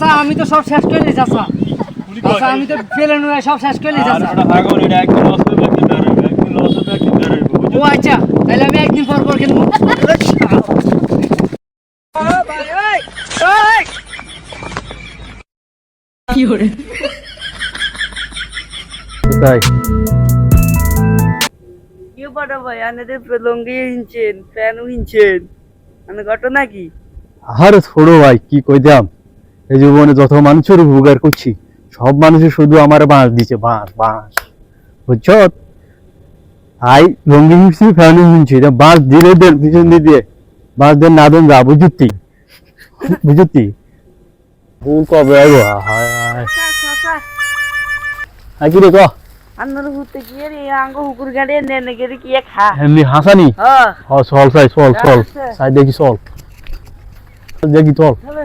চাচা আমি তো সব শেষ করে দিই চাচা চাচা আমি তো ফেলে নুয়ে সব শেষ করে দিই চাচা ও আচ্ছা তাহলে আমি একদিন পর পর কিনবো কি করে তাই কি বড় ভাই আনাদের লঙ্গি হিনছেন প্যানও হিনছেন মানে ঘটনা কি আরে ছোড়ো ভাই কি কই দাম এই জীবনে যত মানুষের উপকার করছি সব মানুষের শুধু আমার বাঁশ দিছে বাঁশ বাঁশ বুঝছ আই রঙিন মিশি ফ্যান মিশি বাঁশ দিলে দেন পিছন দিয়ে বাঁশ দেন না দেন যা বুঝতি বুঝতি ভুল কবে আইবো হায় হায় কি রে ক আন্নার হুতে গিয়ে রে আঙ্গ হুকুর গাড়ি নেনে গেরে কি খা এমনি হাসানি হ্যাঁ চল সাই চল চল সাই দেখি চল দেখি চল চলে